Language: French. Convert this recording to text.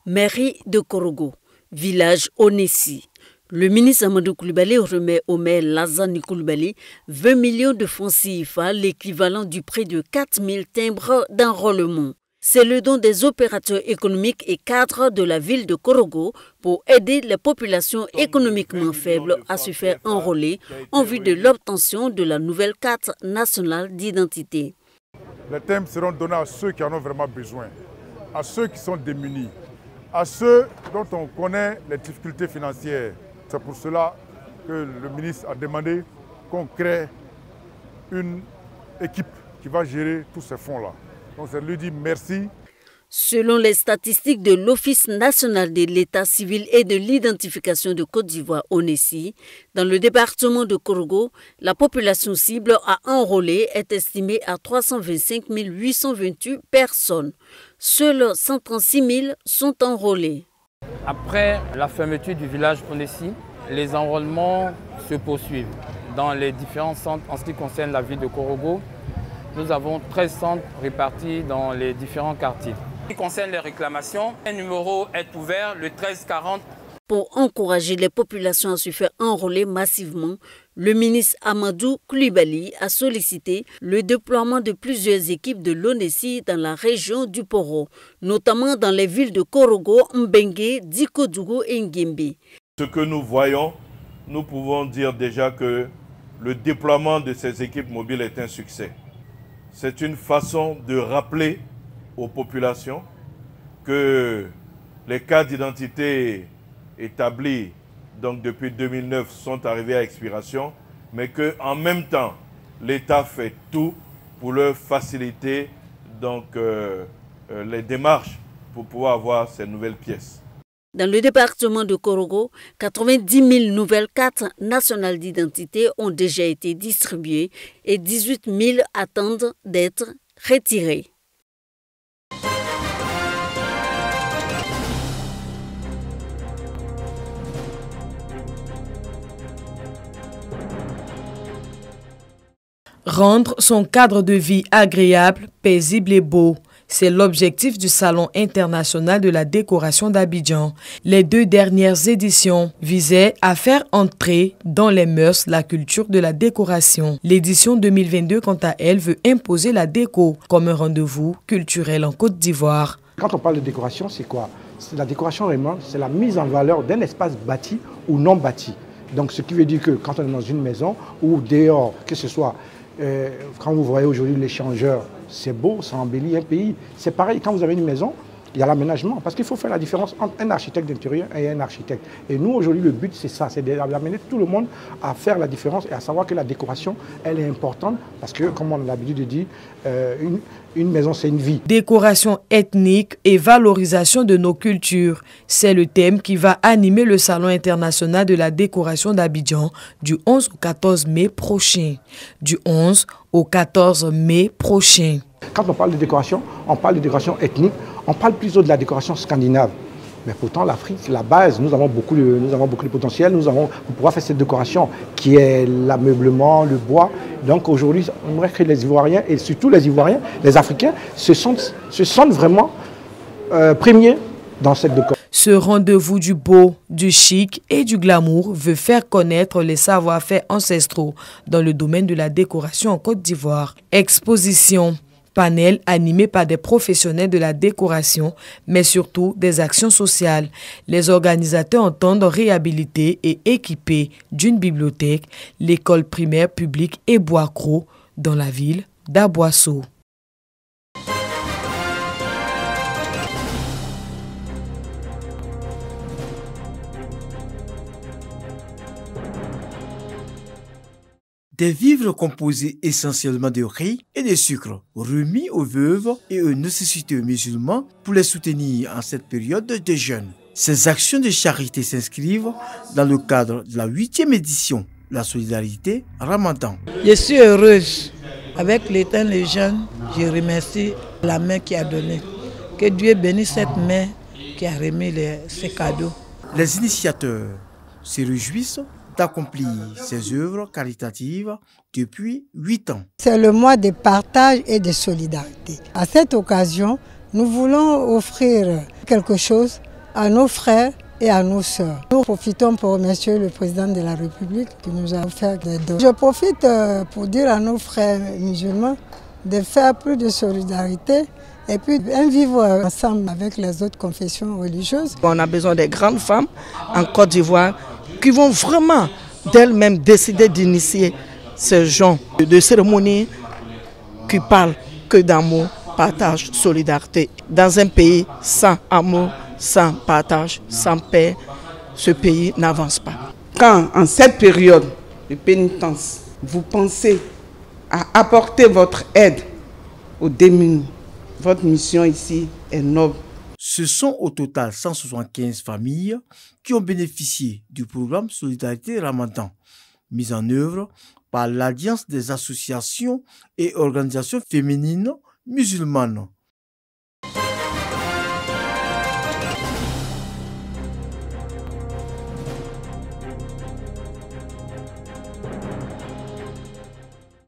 Mairie de Korogo, village Onessi. Le ministre Amadou Coulibaly remet au maire Lassana Coulibaly 20 millions de francs CFA, l'équivalent du prix de 4000 timbres d'enrôlement. C'est le don des opérateurs économiques et cadres de la ville de Korogo pour aider les populations économiquement faibles à se faire enrôler en vue de l'obtention de la nouvelle carte nationale d'identité. Les timbres seront donnés à ceux qui en ont vraiment besoin, à ceux qui sont démunis, à ceux dont on connaît les difficultés financières. C'est pour cela que le ministre a demandé qu'on crée une équipe qui va gérer tous ces fonds-là. Donc je lui dis merci. Selon les statistiques de l'Office national de l'état civil et de l'identification de Côte d'Ivoire, Onessi, dans le département de Korogo, la population cible à enrôler est estimée à 325 828 personnes. Seuls 136 000 sont enrôlés. Après la fermeture du village Onessi, les enrôlements se poursuivent dans les différents centres en ce qui concerne la ville de Korogo. Nous avons 13 centres répartis dans les différents quartiers. En ce qui concerne les réclamations, un numéro est ouvert, le 1340. Pour encourager les populations à se faire enrôler massivement, le ministre Amadou Coulibaly a sollicité le déploiement de plusieurs équipes de l'Onessi dans la région du Poro, notamment dans les villes de Korogo, Mbengue, Dikodougou et Nguembe. Ce que nous voyons, nous pouvons dire déjà que le déploiement de ces équipes mobiles est un succès. C'est une façon de rappeler aux populations que les cartes d'identité établis donc depuis 2009 sont arrivés à expiration, mais qu'en même temps, l'État fait tout pour leur faciliter donc, les démarches pour pouvoir avoir ces nouvelles pièces. Dans le département de Korogo, 90 000 nouvelles cartes nationales d'identité ont déjà été distribuées et 18 000 attendent d'être retirées. Rendre son cadre de vie agréable, paisible et beau. C'est l'objectif du Salon international de la décoration d'Abidjan. Les 2 dernières éditions visaient à faire entrer dans les mœurs la culture de la décoration. L'édition 2022, quant à elle, veut imposer la déco comme un rendez-vous culturel en Côte d'Ivoire. Quand on parle de décoration, c'est quoi? La décoration, vraiment, c'est la mise en valeur d'un espace bâti ou non bâti. Donc, ce qui veut dire que quand on est dans une maison ou dehors, que ce soit, quand vous voyez aujourd'hui l'échangeur, c'est beau, ça embellit un pays. C'est pareil, quand vous avez une maison, il y a l'aménagement. Parce qu'il faut faire la différence entre un architecte d'intérieur et un architecte. Et nous, aujourd'hui, le but, c'est ça, c'est d'amener tout le monde à faire la différence et à savoir que la décoration, elle est importante. Parce que, comme on a l'habitude de dire, une maison, c'est une vie. Décoration ethnique et valorisation de nos cultures. C'est le thème qui va animer le Salon international de la décoration d'Abidjan du 11 au 14 mai prochain. Du 11 au 14 mai prochain. Quand on parle de décoration, on parle de décoration ethnique, on parle plutôt de la décoration scandinave. Mais pourtant, l'Afrique, la base, nous avons beaucoup de potentiel. Nous avons pour pouvoir faire cette décoration qui est l'ameublement, le bois. Donc aujourd'hui, on aimerait que les Ivoiriens, et surtout les Ivoiriens, les Africains, se sentent vraiment premiers dans cette décoration. Ce rendez-vous du beau, du chic et du glamour veut faire connaître les savoir-faire ancestraux dans le domaine de la décoration en Côte d'Ivoire. Exposition, panel animé par des professionnels de la décoration, mais surtout des actions sociales. Les organisateurs entendent réhabiliter et équiper d'une bibliothèque l'école primaire publique Eboakro dans la ville d'Aboisseau. Des vivres composés essentiellement de riz et de sucre, remis aux veuves et aux nécessiteux musulmans pour les soutenir en cette période de jeûne. Ces actions de charité s'inscrivent dans le cadre de la 8e édition de la solidarité Ramadan. Je suis heureuse. Avec l'état les jeunes, je remercie la main qui a donné. Que Dieu bénisse cette main qui a remis ces cadeaux. Les initiateurs se réjouissent d'accomplir ces œuvres caritatives depuis 8 ans. C'est le mois de partage et de solidarité. À cette occasion, nous voulons offrir quelque chose à nos frères et à nos sœurs. Nous profitons pour remercier le président de la République qui nous a offert des dons. Je profite pour dire à nos frères musulmans de faire plus de solidarité et puis de vivre ensemble avec les autres confessions religieuses. On a besoin des grandes femmes en Côte d'Ivoire qui vont vraiment d'elles-mêmes décider d'initier ce genre de cérémonie qui parle que d'amour, partage, solidarité. Dans un pays sans amour, sans partage, sans paix, ce pays n'avance pas. Quand, en cette période de pénitence, vous pensez à apporter votre aide aux démunis, votre mission ici est noble. Ce sont au total 175 familles qui ont bénéficié du programme Solidarité Ramadan, mis en œuvre par l'Alliance des associations et organisations féminines musulmanes.